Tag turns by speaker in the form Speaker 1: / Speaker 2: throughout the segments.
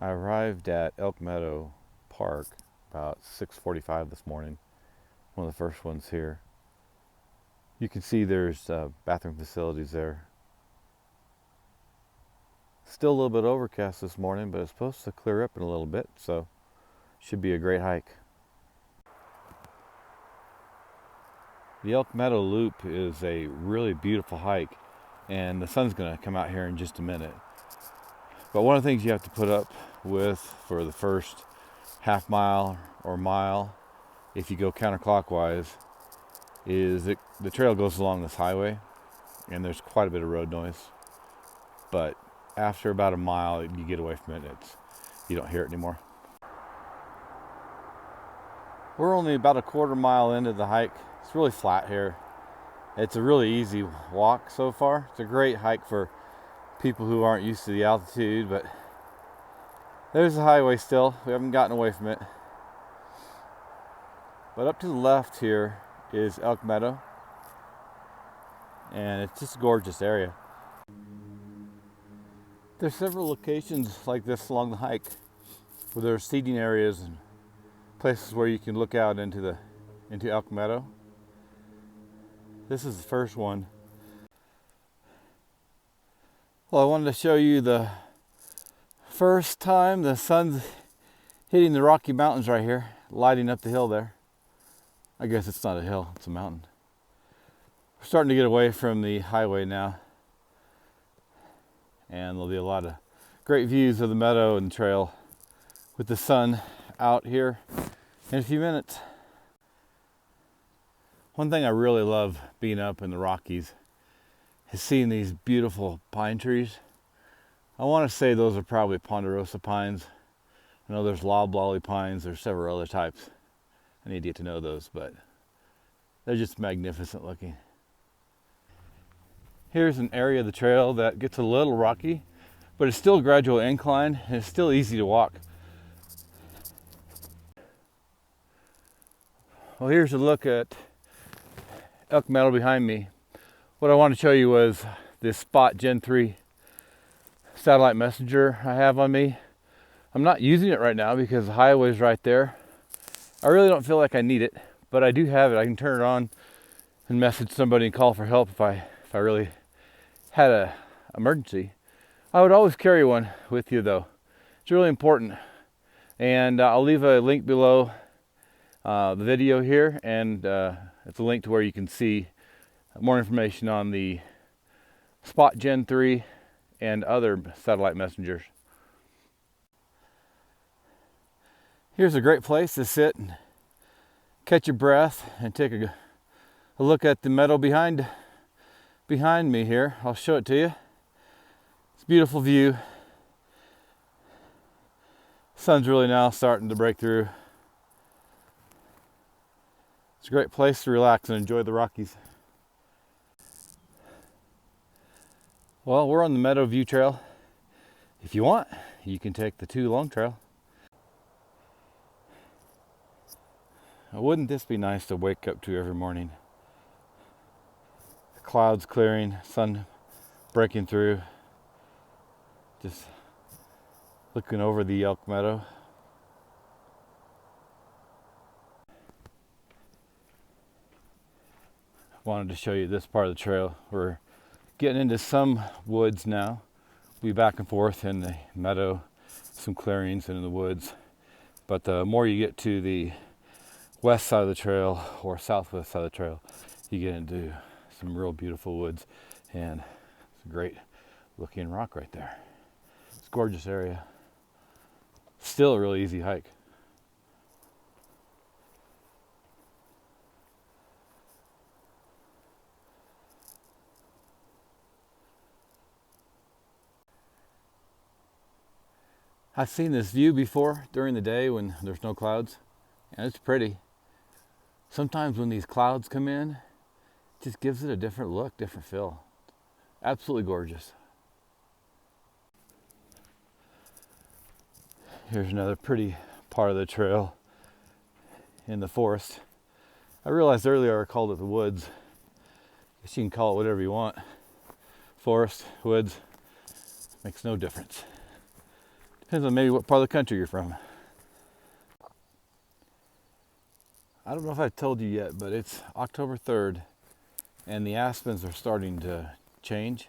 Speaker 1: I arrived at Elk Meadow Park about 6:45 this morning, one of the first ones here. You can see there's bathroom facilities there. Still a little bit overcast this morning, but it's supposed to clear up in a little bit, so should be a great hike. The Elk Meadow Loop is a really beautiful hike, and the sun's going to come out here in just a minute. But one of the things you have to put up with for the first half mile or mile, if you go counterclockwise, is that the trail goes along this highway, and there's quite a bit of road noise. But after about a mile, you get away from it. You don't hear it anymore. We're only about a quarter mile into the hike. It's really flat here. It's a really easy walk so far. It's a great hike for people who aren't used to the altitude, but there's the highway still. We haven't gotten away from it. But up to the left here is Elk Meadow, and it's just a gorgeous area. There's several locations like this along the hike where there are seating areas and places where you can look out into Elk Meadow. This is the first one. Well, I wanted to show you the first time the sun's hitting the Rocky Mountains right here, lighting up the hill there. I guess it's not a hill, it's a mountain. We're starting to get away from the highway now, and there'll be a lot of great views of the meadow and trail with the sun out here in a few minutes. One thing I really love being up in the Rockies is seeing these beautiful pine trees. I want to say those are probably ponderosa pines. I know there's loblolly pines, there's several other types. I need to get to know those, but they're just magnificent looking. Here's an area of the trail that gets a little rocky, but it's still a gradual incline and it's still easy to walk. Well, here's a look at Elk Meadow behind me. What I want to show you was this Spot Gen 3 satellite messenger I have on me. I'm not using it right now because the highway's right there. I really don't feel like I need it, but I do have it. I can turn it on and message somebody and call for help if I really had an emergency. I would always carry one with you though. It's really important. And I'll leave a link below the video here, and it's a link to where you can see more information on the Spot Gen 3 and other satellite messengers. Here's a great place to sit and catch your breath and take a look at the meadow behind me here. I'll show it to you. It's a beautiful view. Sun's really now starting to break through. It's a great place to relax and enjoy the Rockies. Well, we're on the Meadow View Trail. If you want, you can take the 2 Long Trail. Now, wouldn't this be nice to wake up to every morning? The clouds clearing, sun breaking through, just looking over the Elk Meadow. Wanted to show you this part of the trail. We're getting into some woods now. We'll be back and forth in the meadow, some clearings and in the woods. But the more you get to the west side of the trail or southwest side of the trail, you get into some real beautiful woods, and it's a great looking rock right there. It's a gorgeous area. Still a really easy hike. I've seen this view before during the day when there's no clouds, and it's pretty. Sometimes when these clouds come in, it just gives it a different look, different feel. Absolutely gorgeous. Here's another pretty part of the trail in the forest. I realized earlier I called it the woods. I guess you can call it whatever you want. Forest, woods, makes no difference. Depends on maybe what part of the country you're from. I don't know if I've told you yet, but it's October 3rd and the aspens are starting to change.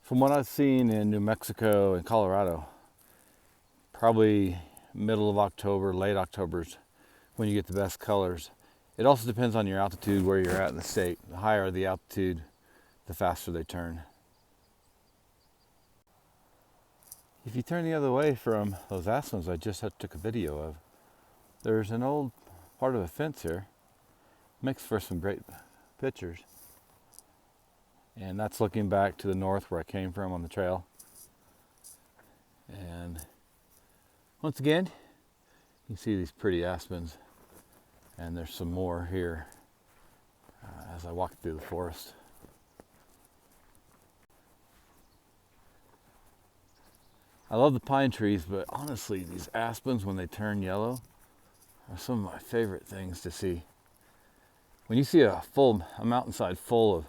Speaker 1: From what I've seen in New Mexico and Colorado, probably middle of October, late October's when you get the best colors. It also depends on your altitude, where you're at in the state. The higher the altitude, the faster they turn. If you turn the other way from those aspens I just took a video of, there's an old part of a fence here. Makes for some great pictures. And that's looking back to the north where I came from on the trail. And once again, you can see these pretty aspens. And there's some more here as I walk through the forest. I love the pine trees, but honestly, these aspens, when they turn yellow, are some of my favorite things to see. When you see a mountainside full of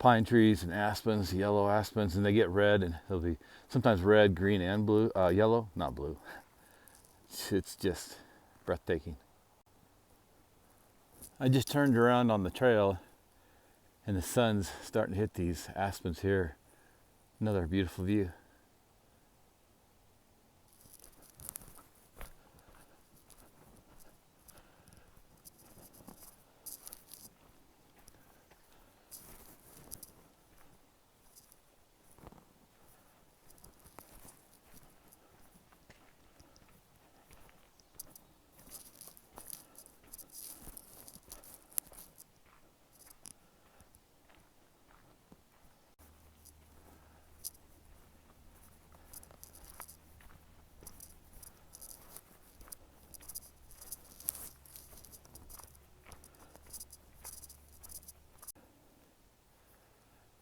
Speaker 1: pine trees and aspens, yellow aspens, and they get red, and they'll be sometimes red, green, and blue, yellow, not blue. It's just breathtaking. I just turned around on the trail and the sun's starting to hit these aspens here. Another beautiful view.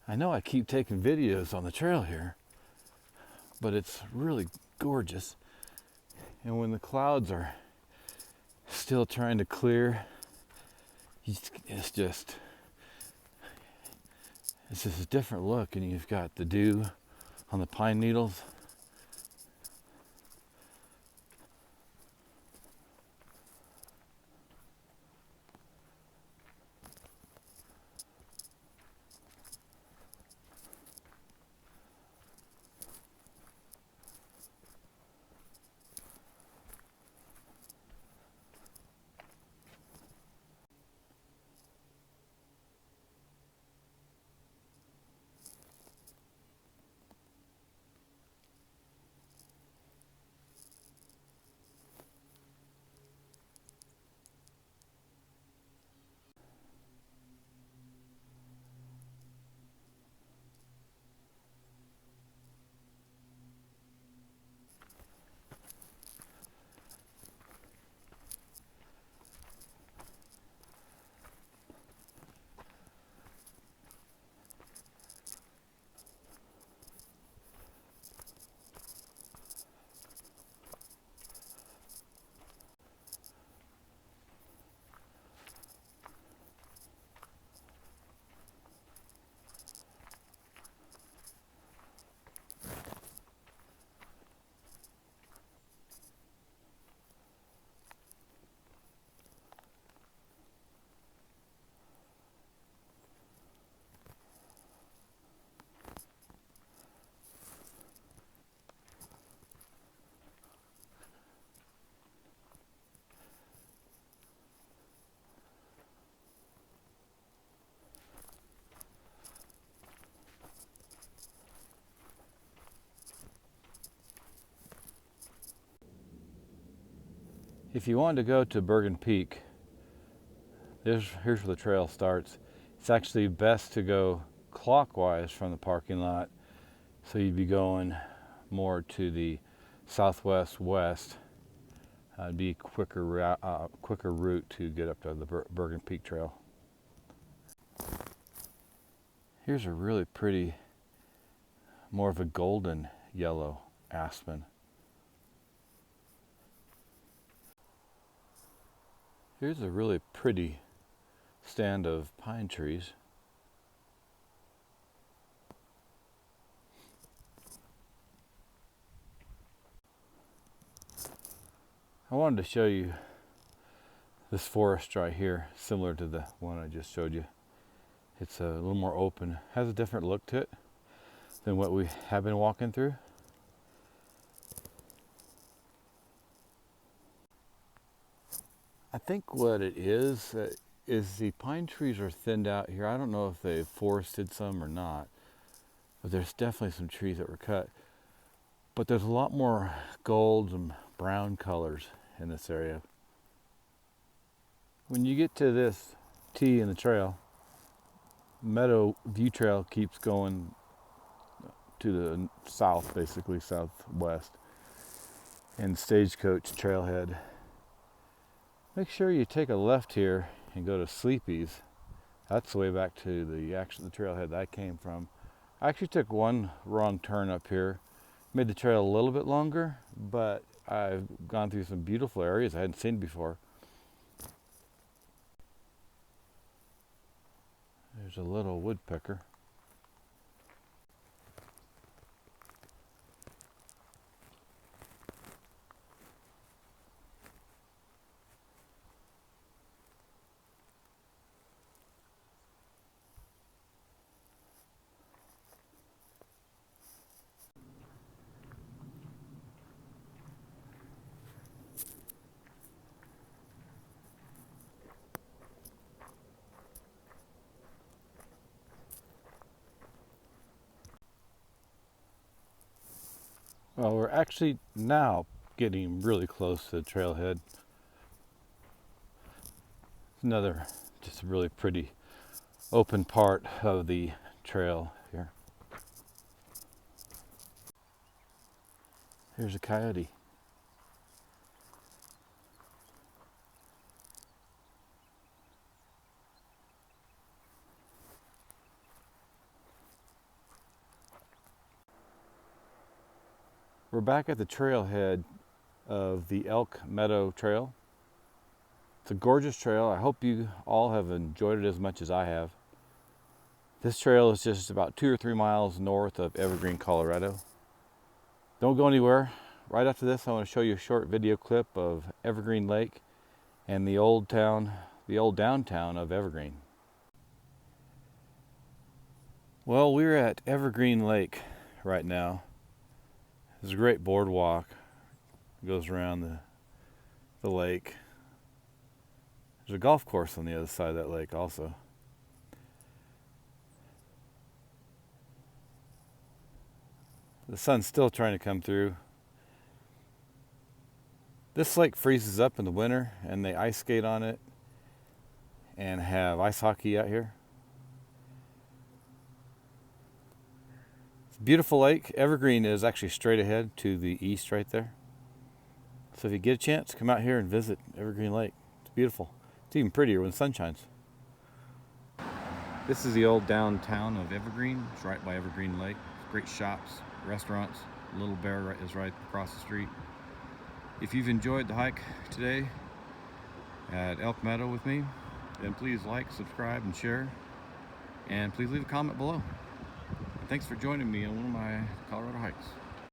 Speaker 1: I know I keep taking videos on the trail here, but it's really gorgeous. And when the clouds are still trying to clear, it's just a different look, and you've got the dew on the pine needles. If you want to go to Bergen Peak, here's where the trail starts. It's actually best to go clockwise from the parking lot, so you'd be going more to the southwest west. It'd be a quicker route to get up to the Bergen Peak Trail. Here's a really pretty, more of a golden yellow aspen. Here's a really pretty stand of pine trees. I wanted to show you this forest right here, similar to the one I just showed you. It's a little more open, has a different look to it than what we have been walking through. I think what it is the pine trees are thinned out here. I don't know if they forested some or not, but there's definitely some trees that were cut. But there's a lot more golds and brown colors in this area. When you get to this T in the trail, Meadow View Trail keeps going to the south, basically southwest, and Stagecoach Trailhead. Make sure you take a left here and go to Sleepy's. That's the way back to the trailhead that I came from. I actually took one wrong turn up here, made the trail a little bit longer, but I've gone through some beautiful areas I hadn't seen before. There's a little woodpecker. Well, we're actually now getting really close to the trailhead. Another just really pretty open part of the trail here. Here's a coyote. We're back at the trailhead of the Elk Meadow Trail. It's a gorgeous trail. I hope you all have enjoyed it as much as I have. This trail is just about 2 or 3 miles north of Evergreen, Colorado. Don't go anywhere. Right after this, I want to show you a short video clip of Evergreen Lake and the old downtown of Evergreen. Well, we're at Evergreen Lake right now. There's a great boardwalk. It goes around the lake. There's a golf course on the other side of that lake also. The sun's still trying to come through. This lake freezes up in the winter and they ice skate on it and have ice hockey out here. It's a beautiful lake. Evergreen is actually straight ahead to the east right there. So if you get a chance, come out here and visit Evergreen Lake. It's beautiful. It's even prettier when the sun shines. This is the old downtown of Evergreen. It's right by Evergreen Lake. Great shops, restaurants. Little Bear is right across the street. If you've enjoyed the hike today at Elk Meadow with me, then please like, subscribe, and share. And please leave a comment below. Thanks for joining me on one of my Colorado hikes.